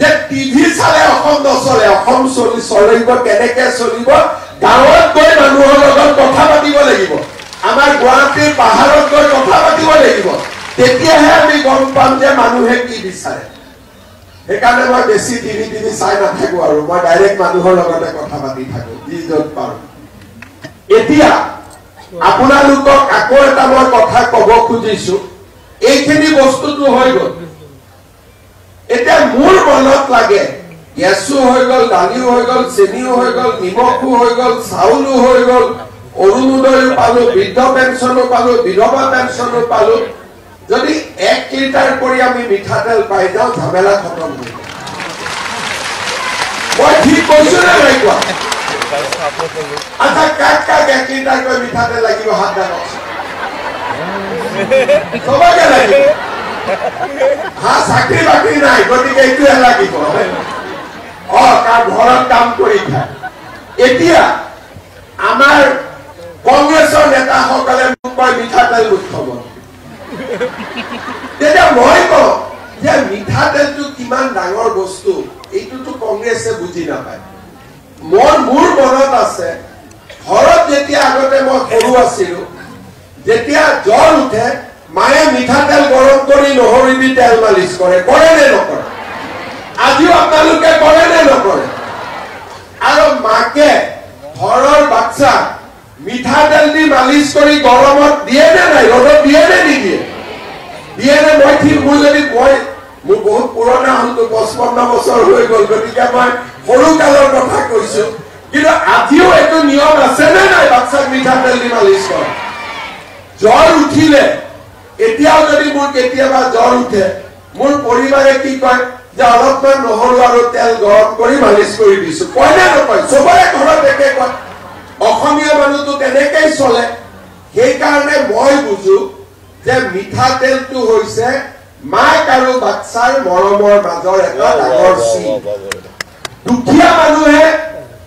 যে টিভি চালে অসম নচলে অসম চলিব কেনেকে চলিব গাঁৱত গৈ মানুহৰ লগত কথা পাতিব লাগিব আমাৰ গুৱাহাটীৰ পাহাৰত গৈ কথা পাতিব লাগিব তেতিয়াহে আমি গম পাম যে মানুহে কি বিচাৰে সেইকাৰণে মই বেছি টিভি চাই নাথাকো আৰু মই ডাইৰেক্ট মানুহৰ লগতে কথা পাতি থাকো যি য'ত পাৰো এতিয়া আপোনালোকক আকৌ এটা মই কথা কব খুজিছো এইখিনি বস্তুটো হৈ গল এতিয়া মোৰ মনত লাগে গেছো হৈ গল দালিও হৈ গল চেনিও হৈ গল নিমখো হৈ গল চাউলো হৈ গল অৰুণোদয় পালো বৃদ্ধ পেঞ্চনো পালো বিধৱা পেঞ্চনো পালো যদি 1 লিটাৰ কৰি আমি মিঠাতেল পাই যাওঁ ঝামেলা খতম হৈ যায় মই ঠিক কৈছো নে নাই কোৱা আচ্ছা কাক 1 লিটাৰ কৰি মিঠাতেল লাগিব হাত দাঙক সবাকে লাগিব হা চাকৰি বাকৰি নাই গতিকে এইটোহে লাগিব কাৰ ঘৰত কাম কৰি খায় এতিয়া আমাৰ কংগ্ৰেছৰ নেতাসকলে মোক কয় মিঠাতেল মুখ্যমন্ত্ৰী তেতিয়া মই কওঁ যে মিঠাতেলটো কিমান ডাঙৰ বস্তু এইটোতো কংগ্ৰেছে বুজি নাপায় মোৰ মনত আছে ঘৰত যেতিয়া আগতে মই সৰু আছিলো যেতিয়া জ্বৰ উঠে মায়ে মিঠাতেল গৰম কৰি নহৰু দি তেল মালিচ কৰে নে নকৰে আজিও আপোনালোকে কৰে নে নকৰে আৰু মাকে ঘৰৰ বাচ্চা মিঠাতেল দি মালিচ কৰি গৰমত দিয়ে নে নাই ৰ'দত দিয়ে নে নিদিয়ে দিয়ে নে মই ঠিক মোৰ যদি মোৰ বহুত পুৰণা হলতো 55 বছৰ হৈ গল গতিকে মই সৰু কালৰ কথা কৈছো কিন্তু আজিও এইটো নিয়ম আছে নে নাই বাচ্চাক মিঠাতেল দি মালিচ কৰে জ্বৰ উঠিলে এতিয়াও যদি মোৰ কেতিয়াবা জ্বৰ উঠে মোৰ পৰিবাৰে কি কয় যে অলপমান নহৰু আৰু তেল গৰম কৰি মালিচ কৰি দিছো কয় নে নকয় চবৰে ঘৰত একে কয় অসমীয়া মানুহটো তেনেকেই চলে সেইকাৰণে মই বুজো যে মিঠাতেলটো হৈছে মাক আৰু বাচ্চাৰ মৰমৰ মাজৰ এটা ডাঙৰ চিন দুখীয়া মানুহে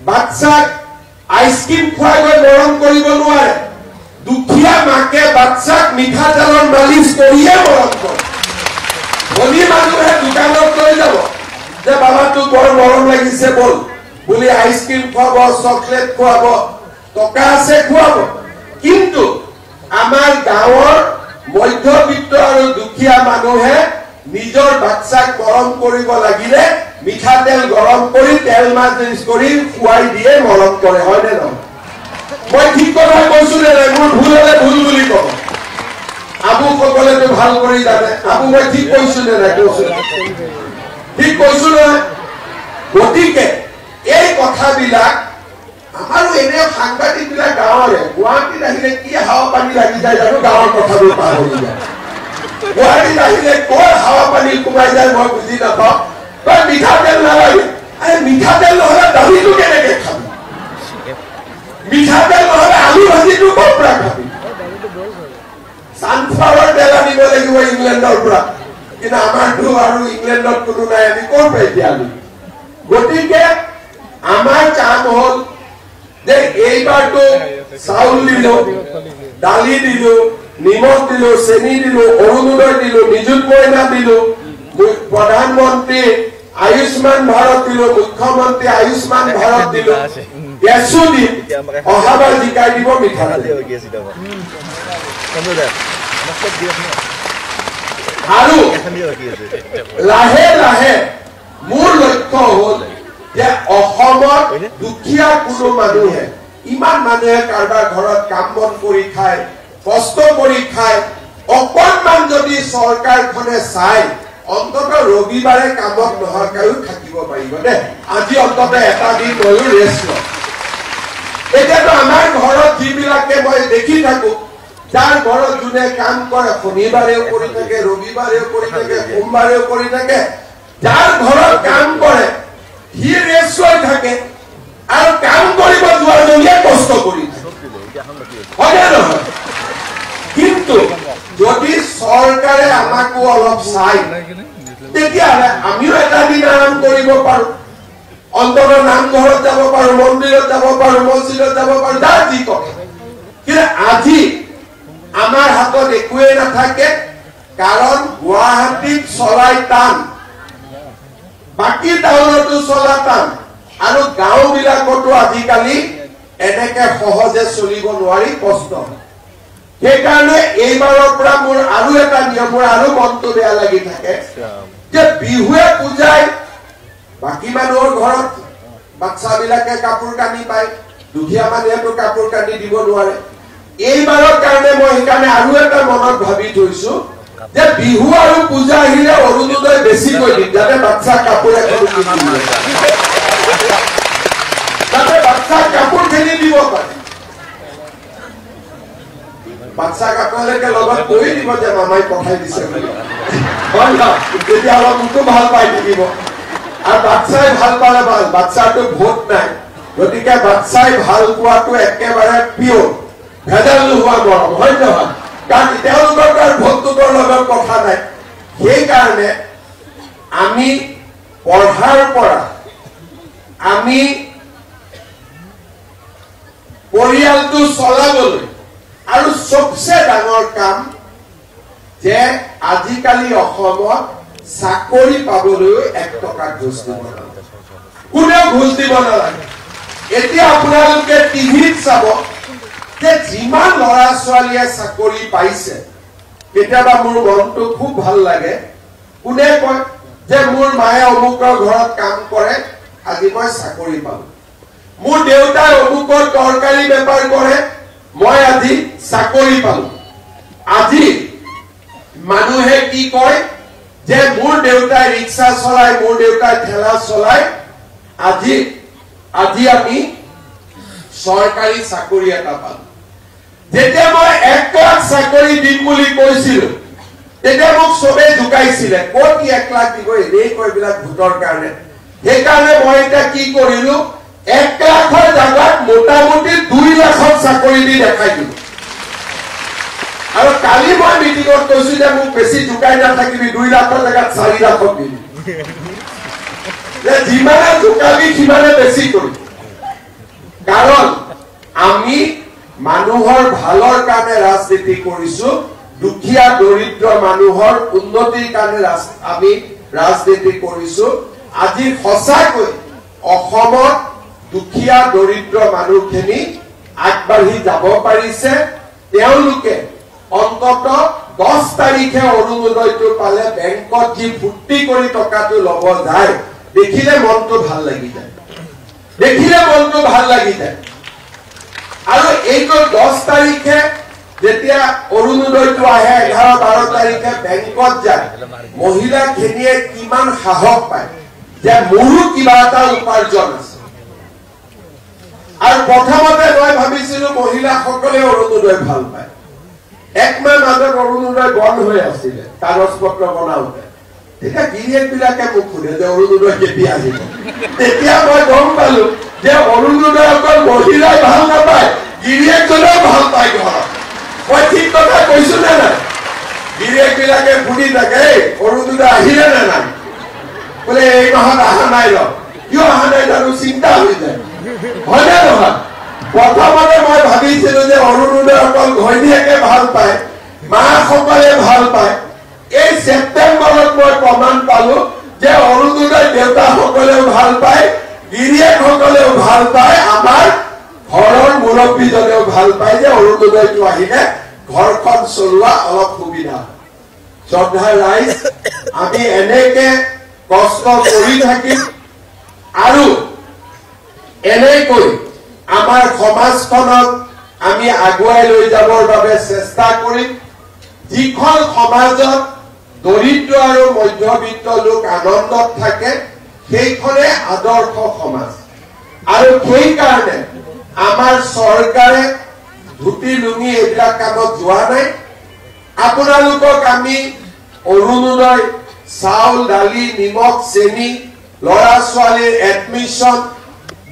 বাচ্চাক আইচক্ৰীম খুৱাই গৈ মৰম কৰিব নোৱাৰে দুখীয়া মাকে বাচ্চাক মিঠাতেলৰ মালিচ কৰিয়ে মৰম কৰে ধনী মানুহে দোকানত লৈ যাব যে বাবাটো বৰ মৰম লাগিছে বল বুলি আইচক্ৰীম খুৱাব চকলেট খুৱাব টকা আছে খুৱাব কিন্তু আমাৰ গাঁৱৰ মধ্যবিত্ত আৰু দুখীয়া মানুহে নিজৰ বাচ্চাক মৰম কৰিব লাগিলে মিঠাতেল গৰম কৰি তেল মালিচ কৰি খুৱাই দিয়ে মৰম কৰে হয় নে নহয় মই ঠিক কথা কৈছো নে নাই মোৰ ভুল হলে ভুল বুলি কব আবু সকলেতো ভাল কৰি জানে আবু মই ঠিক কৈছো নে নাই কৈছো ঠিক কৈছো নে গতিকে এই কথাবিলাক আমাৰো এনে সাংবাদিক বিলাক গাঁৱৰে গুৱাহাটীত আহিলে কি হাৱা পানী লাগি যায় জানো গাঁৱৰ কথাবোৰ পাহৰি যায় গুৱাহাটীত আহিলে কৰ হাৱা পানী সোমাই যায় মই বুজি নাপাওঁ তই মিঠাতেল নালাগে মিঠাতেল নহলে দালিটো কেনেকে খাবি মিঠাতেল নহলে আলু ভাজিটো ক'ৰ পৰা খাবি সানফ্লাৱাৰ তেল আনিব লাগিব ইংলেণ্ডৰ পৰা কিন্তু আমাৰতো আৰু ইংলেণ্ডত কোনো নাই আমি ক'ৰ পৰা এতিয়া আনি গতিকে আমাৰ কাম হল যে এইবাৰটো চাউল দিলো দালি দিলো নিমখ দিলো চেনি দিলো অৰুণোদয় দিলো নিযুত মইনা দিলো প্ৰধানমন্ত্ৰী আয়ুষ্মান ভাৰত দিলো মুখ্যমন্ত্ৰী আয়ুষ্মান ভাৰত দিলো গেছো দিম অহাবাৰ জিকাই দিব মিঠাতেল আৰু লাহে লাহে মোৰ লক্ষ্য হল যে অসমত দুখীয়া কোনো মানুহে ইমান মানুহে কাৰোবাৰ ঘৰত কাম বন কৰি খায় কষ্ট কৰি খায় অকণমান যদি চৰকাৰখনে চাই অন্তত ৰবিবাৰে কামত নহাকায়ো থাকিব পাৰিব দে আজি অন্তত এটা দিন ময়ো ৰেষ্ট লওঁ এতিয়াতো আমাৰ ঘৰত যিবিলাকে মই দেখি থাকো যাৰ ঘৰত যোনে কাম কৰে শনিবাৰেও কৰি থাকে ৰবিবাৰেও কৰি থাকে সোমবাৰেও কৰি থাকে যাৰ ঘৰত কাম কৰে সি ৰেষ্ট লৈ থাকে আৰু কাম কৰিব যোৱাজনীয়ে কষ্ট কৰি থাকে হয় নহয় কিন্তু যদি চৰকাৰে আমাকো অলপ চাই তেতিয়াহ'লে আমিও এটা দিন আৰাম কৰিব পাৰো অন্তত নামঘৰত যাব পাৰো মন্দিৰত যাব পাৰো মছজিদত যাব পাৰো যাৰ যি কথা কিন্তু আজি আমাৰ হাতত একোৱে নাথাকে কাৰণ গুৱাহাটীত চলাই টান বাকী টাউনতো চলা টান আৰু গাঁও বিলাকতো আজিকালি এনেকে সহজে চলিব নোৱাৰি কষ্ট সেইকাৰণে এইবাৰৰ পৰা মোৰ আৰু এটা নিয়মৰ আৰু মনটো বেয়া লাগি থাকে যে বিহুৱে পূজাই বাকী মানুহৰ ঘৰত বাচ্চাবিলাকে কাপোৰ কানি পায় দুখীয়া মানুহেতো কাপোৰ কানি দিব নোৱাৰে এইবাৰৰ কাৰণে মই সেইকাৰণে আৰু এটা মনত ভাবি থৈছো যে বিহু আৰু পূজা আহিলে অৰুণোদয় বেছিকৈ দিম যাতে বাচ্চা কাপোৰ এখন কিনিব যাতে বাচ্চা কাপোৰ কিনি দিব পাৰে বাচ্চা কাপোৰলৈকে লগত কৈ দিব যে মামাই পঠাই দিছে বুলি হয় না তেতিয়া অলপ মোকো ভাল পাই থাকিব আৰু বাচ্চাই ভাল পালে ভাল বাচ্চাটো ভোট নাই গতিকে বাচ্চাই ভাল পোৱাটো একেবাৰে পিয়ৰ ভেজাল নোহোৱা মৰম হয় নহয় কাৰণ তেওঁলোকৰ তাৰ ভোটটোৰ লগত কথা নাই সেইকাৰণে আমি পঢ়াৰ পৰা আমি পৰিয়ালটো চলাবলৈ আৰু সবচে ডাঙৰ কাম যে আজিকালি অসমত চাকৰি পাবলৈ 1 টকা ঘুষ দিব নালাগে কোনেও ঘুষ দিব নালাগে এতিয়া আপোনালোকে টিভিত চাব যে যিমান ল'ৰা ছোৱালীয়ে চাকৰি পাইছে কেতিয়াবা মোৰ মনটো খুব ভাল লাগে কোনে কয় যে মোৰ মায়ে অমুকৰ ঘৰত কাম কৰে আজি মই চাকৰি পালো মোৰ দেউতাই অমুকৰ তৰকাৰী বেপাৰ কৰে মই আজি চাকৰি পালো আজি মানুহে কি কয় যে মোৰ দেউতাই ৰিক্সা চলাই মোৰ দেউতাই ঠেলা চলাই আজি আমি সৰকাৰি চাকৰি এটা পালো যেতিয়া মই 1 লাখ চাকৰি দিম বুলি কৈছিলো তেতিয়া মোক সবে ঢুকাইছিলে কোন কি 1 লাখ দিব এই কইবিলাক ভোটৰ কাৰণে সেই কাৰণে মই এটা কি কৰিলো 1 লাখৰ জায়গাত মোটামুটি 2 লাখৰ চাকৰি দি দেখাই দিলো আৰু কালি মই মিটিংত কৈছো যে মোক বেছি ঢুকাই না থাকিবি 2 লাখৰ জায়গাত 4 লাখ দিবি যে যিমানে ঢুকাবি সিমানে বেছি কৰি কাৰণ আমি মানুহৰ ভালৰ কাৰণে ৰাজনীতি কৰিছো দুখীয়া দৰিদ্ৰ মানুহৰ উন্নতিৰ কাৰণে আমি ৰাজনীতি কৰিছো আজি সঁচাকৈ অসমত দুখীয়া দৰিদ্ৰ মানুহখিনি আগবাঢ়ি যাব পাৰিছে তেওঁলোকে অন্তত 10 তাৰিখে অৰুণোদয়টো পালে বেংকত যি ফুটি কৰি টকাটো লব যায় দেখিলে মনটো ভাল লাগি যায় আৰু এইটো 10 তাৰিখে যেতিয়া অৰুণোদয়টো আহে 11-12 তাৰিখে বেংকত যায় মহিলাখিনিয়ে কিমান সাহস পায় যে মোৰো কিবা এটা উপাৰ্জন আছে আৰু প্ৰথমতে মই ভাবিছিলো মহিলাসকলে অৰুণোদয় ভাল পায় একমাহ মাজত অৰুণোদয় বন্ধ হৈ আছিল কাগজ পত্ৰ বনাওতে তেতিয়া গিৰিয়েকবিলাকে মোক সুধে যে অৰুণোদয় কেতিয়া আহিব তেতিয়া মই গম পালো যে অৰুণোদয় অকল মহিলাই ভাল নাপায় গিৰিয়েকজনেও ভাল পায় ঘৰত মই ঠিক কথা কৈছো নে নাই গিৰিয়েকবিলাকে সুধি থাকে অৰুণোদয় আহিলে নে নাই বোলে এই মাহত অহা নাই ৰ কিয় অহা নাই জানো চিন্তা হৈ যায় হয়নে নহয় প্ৰথমতে মই ভাবিছিলো যে অৰুণোদয় অকল ঘৈণীয়েকে ভাল পায় মাসকলে ভাল পায় এই সেপ্টেম্বৰত মই প্ৰমাণ পালো যে অৰুণোদয় দেউতাসকলেও ভাল পায় গিৰিয়েকসকলেও ভাল পায় আমাৰ ঘৰৰ মুৰব্বীজনেও ভাল পায় যে অৰুণোদয়টো আহিলে ঘৰখন চলোৱা অলপ সুবিধা শ্ৰদ্ধা ৰাইজ আমি এনেকে কষ্ট কৰি থাকিম আৰু এনেকৈ আমাৰ সমাজখনক আমি আগুৱাই লৈ যাবৰ বাবে চেষ্টা কৰিম যিখন সমাজত দৰিদ্ৰ আৰু মধ্যবিত্ত লোক আনন্দত থাকে সেইখনে আদৰ্শ সমাজ আৰু সেই কাৰণে আমাৰ চৰকাৰে ধুতি লুঙি এইবিলাক কামত যোৱা নাই আপোনালোকক আমি অৰুণোদয় চাউল দালি নিমখ চেনি ল'ৰা ছোৱালীৰ এডমিশ্যন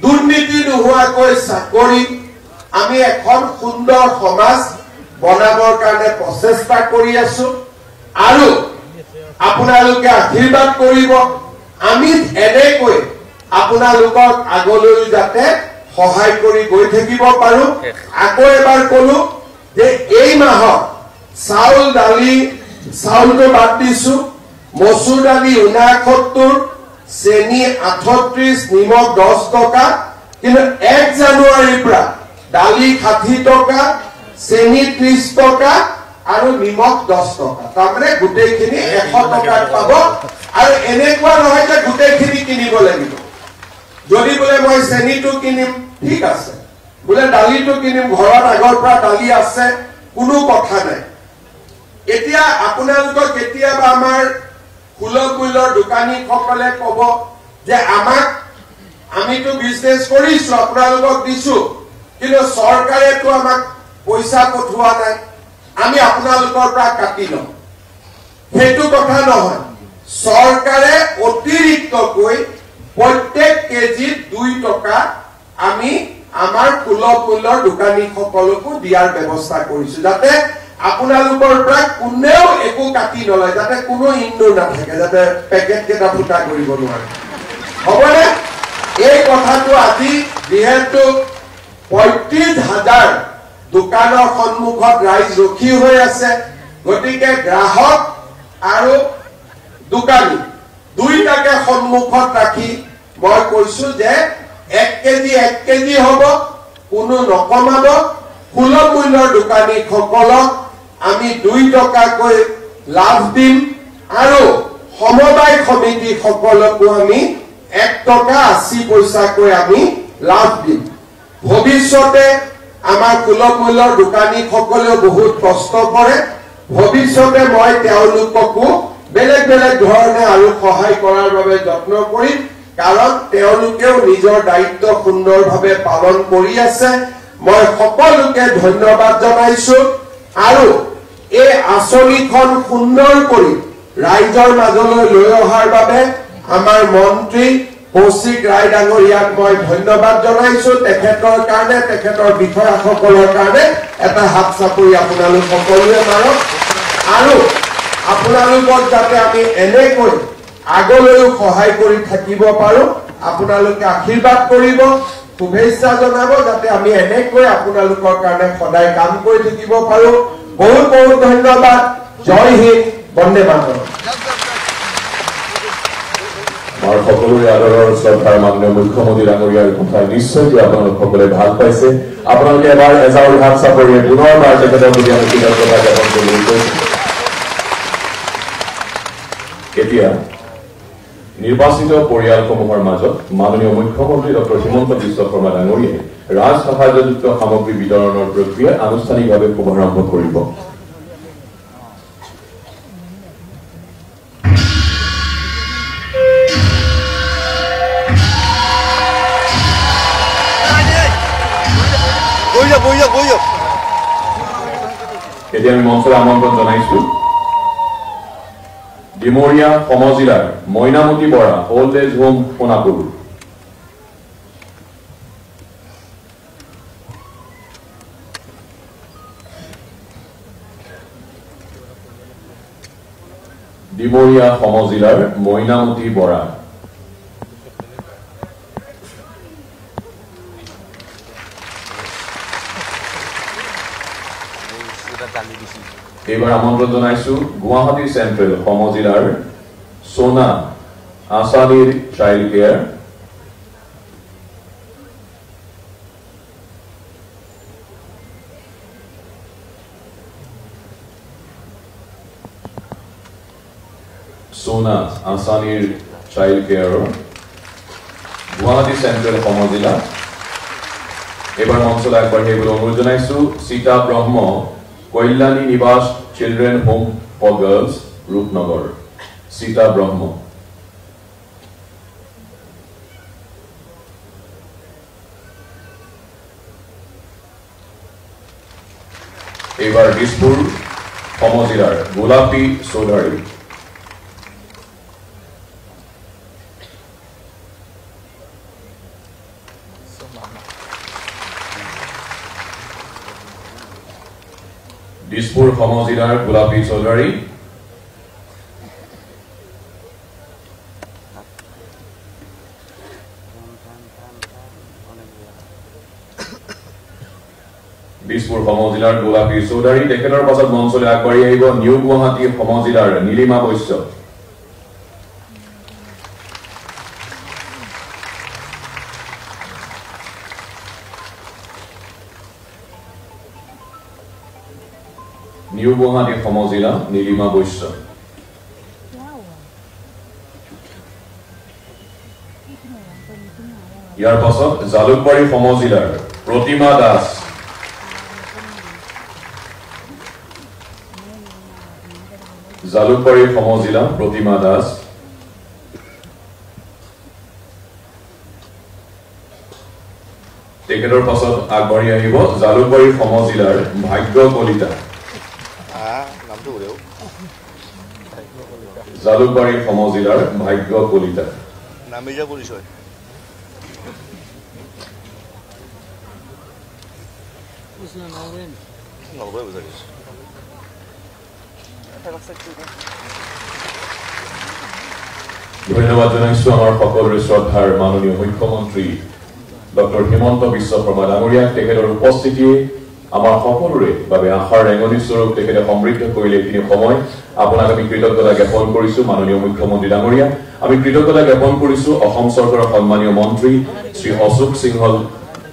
দুৰ্নীতি নোহোৱাকৈ চাকৰি আমি এখন সুন্দৰ সমাজ বনাবৰ কাৰণে প্ৰচেষ্টা কৰি আছো আৰু আপোনালোকে আশীৰ্বাদ কৰিব আমি এনেকৈ আপোনালোকক আগলৈ যাতে সহায় কৰি গৈ থাকিব পাৰো আকৌ এবাৰ কলো যে এই মাহত চাউলটো বাদ দিছো মচুৰ দালি 69 চেনি 38 নিমখ 10 টকা কিন্তু 1 জানুৱাৰীৰ পৰা দালি 60 টকা চেনি 30 টকা আৰু নিমখ 10 টকা তাৰমানে গোটেইখিনি 100 টকাত পাব আৰু এনেকুৱা নহয় যে গোটেইখিনি কিনিব লাগিব যদি বোলে মই চেনিটো কিনিম ঠিক আছে বোলে দালিটো কিনিম ঘৰত আগৰ পৰা দালি আছে কোনো কথা নাই এতিয়া আপোনালোকৰ কেতিয়াবা আমাৰ সুলভ মূল্যৰ দোকানীসকলে ক'ব যে আমাক আমিতো বিজনেছ কৰিছো আপোনালোকক দিছো কিন্তু চৰকাৰেতো আমাক পইচা পঠোৱা নাই আমি আপোনালোকৰ পৰা কাটি লওঁ সেইটো কথা নহয় চৰকাৰে অতিৰিক্তকৈ প্ৰত্যেক কেজিত 2 টকা আমি আমাৰ সুলভ মূল্যৰ দোকানীসকলকো দিয়াৰ ব্যৱস্থা কৰিছো যাতে আপোনালোকৰ পৰা কোনেও একো কাটি নলয় যাতে কোনো ইন্দুৰ নাথাকে যাতে পেকেট কেটা ফুটা কৰিব নোৱাৰে হ'বনে এই কথাটো আজি যেহেতু ৩৫,০০০ দোকানৰ সন্মুখত ৰাইজ ৰখি হৈ আছে গতিকে গ্ৰাহক আৰু দোকানী দুইটাকে সন্মুখত ৰাখি মই কৈছো যে 1 কেজি হ'ব কোনো নকমাব সুলভ মূল্যৰ দোকানীসকলক আমি 2 টকাকৈ লাভ দিম আৰু সমবায় সমিতি সকলকো আমি 1 টকা 80 পইচাকৈ আমি লাভ দিম ভৱিষ্যতে আমাৰ সুলভ মূল্যৰ দোকানীসকলেও বহুত কষ্ট কৰে ভৱিষ্যতে মই তেওঁলোককো বেলেগ বেলেগ ধৰণে আৰু সহায় কৰাৰ বাবে যত্ন কৰিম কাৰণ তেওঁলোকেও নিজৰ দায়িত্ব সুন্দৰভাৱে পালন কৰি আছে মই সকলোকে ধন্যবাদ জনাইছো আৰু এই আঁচনিখন সুন্দৰ কৰি ৰাইজৰ মাজলৈ লৈ অহাৰ বাবে আমাৰ মন্ত্ৰী কৌশিক ৰায় ডাঙৰীয়াক মই ধন্যবাদ জনাইছো তেখেতৰ কাৰণে তেখেতৰ বিষয়াসকলৰ কাৰণে এটা হাত চাপৰি আপোনালোক সকলোৱে মাৰক আৰু আপোনালোকক যাতে আমি এনেকৈ আগলৈও সহায় কৰি থাকিব পাৰো আপোনালোকে আশীৰ্বাদ কৰিব শুভেচ্ছা জনাব যাতে আমি এনেকৈ আপোনালোকৰ কাৰণে সদায় কাম কৰি থাকিব পাৰো বহুত বহুত ধন্যবাদ জয় হিন্দ বন্দে মাতৰম আমাৰ সকলোৰে আদৰৰ শ্ৰদ্ধাৰ মাননীয় মুখ্যমন্ত্ৰী ডাঙৰীয়াৰ কথা নিশ্চয় যে আপোনালোক সকলোৱে ভাল পাইছে আপোনালোকে এবাৰ এজাউৰি হাত চাপৰিয়ে পুনৰবাৰ তেখেতৰ প্ৰতি আমি কৃতজ্ঞতা জ্ঞাপন কৰিবলৈ কৈছো এতিয়া নিৰ্বাচিত পৰিয়ালসমূহৰ মাজত মাননীয় মুখ্যমন্ত্ৰী ডক্টৰ হিমন্ত বিশ্ব শৰ্মা ডাঙৰীয়াই ৰাজ সাহায্যযুক্ত সামগ্ৰী বিতৰণৰ প্ৰক্ৰিয়া আনুষ্ঠানিকভাৱে শুভাৰম্ভ কৰিব এতিয়া আমি মঞ্চলৈ আমন্ত্ৰণ জনাইছো ডিমৰীয়া সমজিলাৰ Moinamoti Bora old age home Sonapur Dimoria সমজিলাৰ মইনামতি বৰা এইবাৰ আমন্ত্ৰণ জনাইছো গুৱাহাটী চেন্ট্ৰেল সমজিলাৰ সোনা আসানীৰ চাইল্ড কেয়াৰ সোনা আসানীৰ চাইল্ড কেয়াৰৰ গুৱাহাটী চেন্ট্ৰেল সমজিলা এইবাৰ মঞ্চলৈ আগবাঢ়ি আহিবলৈ অনুৰোধ জনাইছো Sita Brahma Kalyani Nivas children home for girls Rupnagar Sita Brahma এইবাৰ দিছপুৰ সমজিলাৰ গোলাপী চৌধাৰী দিছপুৰ সমজিলাৰ গোলাপী চৌধাৰী দিছপুৰ সমজিলাৰ গোলাপী চৌধাৰী তেখেতৰ পাছত মঞ্চলৈ আগবাঢ়ি আহিব নিউ গুৱাহাটী সমজিলাৰ নীলিমা বৈশ্য নিউ গুৱাহাটী সমজিলা নীলিমা বৈশ্য ইয়াৰ পাছত জালুকবাৰী সমজিলাৰ প্ৰতিমা দাস, জালুকবাৰী সমজিলা প্ৰতিমা দাস, তেখেতৰ পাছত আগবাঢ়ি আহিব জালুকবাৰী সমজিলাৰ ভাগ্য কলিতা। জালুকবাৰী সমজিলাৰ ভাগ্য কলিতা। ধন্যবাদ জনাইছো আমাৰ সকলোৰে শ্ৰদ্ধাৰ মাননীয় মুখ্যমন্ত্ৰী ডক্টৰ হিমন্ত বিশ্ব শৰ্মা ডাঙৰীয়াক। তেখেতৰ উপস্থিতিয়ে আমাৰ সকলোৰে বাবে আশাৰ ৰেঙনি স্বৰূপ তেখেতে সমৃদ্ধ কৰিলে এইখিনি সময়। আপোনাক আমি কৃতজ্ঞতা জ্ঞাপন কৰিছো মাননীয় মুখ্যমন্ত্ৰী ডাঙৰীয়া। আমি কৃতজ্ঞতা জ্ঞাপন কৰিছো অসম চৰকাৰৰ সন্মানীয় মন্ত্ৰী শ্ৰী অশোক সিংহল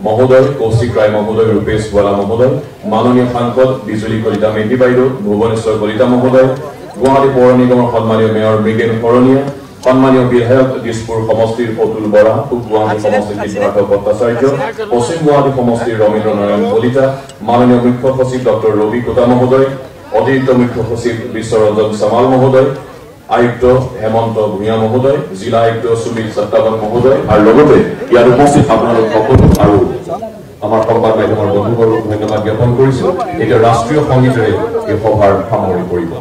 মহোদয়, কৌশিক ৰায় মহোদয়, ৰূপেশ ৱালা মহোদয়, মাননীয় সাংসদ বিজুলী কলিতা মেধি বাইদেউ, ভুৱনেশ্বৰ কলিতা মহোদয়, গুৱাহাটী পৌৰ নিগমৰ সন্মানীয় মেয়ৰ মৃগেন শৰণীয়া, সন্মানীয় বিধায়ক দিছপুৰ সমষ্টিৰ অতুল বৰা, পূব গুৱাহাটী সমষ্টিৰ সিদ্ধাৰ্থ ভট্টাচাৰ্য, পশ্চিম গুৱাহাটী সমষ্টিৰ ৰবীন্দ্ৰ নাৰায়ণ কলিতা, মাননীয় মুখ্য সচিব ডক্টৰ ৰবি কোটা মহোদয়, অতিৰিক্ত মুখ্য সচিব বিশ্বৰঞ্জন চামাল মহোদয়, আয়ুক্ত হেমন্ত ভূঞা মহোদয়, জিলা আয়ুক্ত সুমিত সত্তাৱন মহোদয়, আৰু লগতে ইয়াত উপস্থিত আপোনালোক সকলো আৰু আমাৰ সংবাদ মাধ্যমৰ বন্ধুবৰ্গক ধন্যবাদ জ্ঞাপন কৰিছো। এতিয়া ৰাষ্ট্ৰীয় সংগীতেৰে এই সভাৰ সামৰণি পৰিব।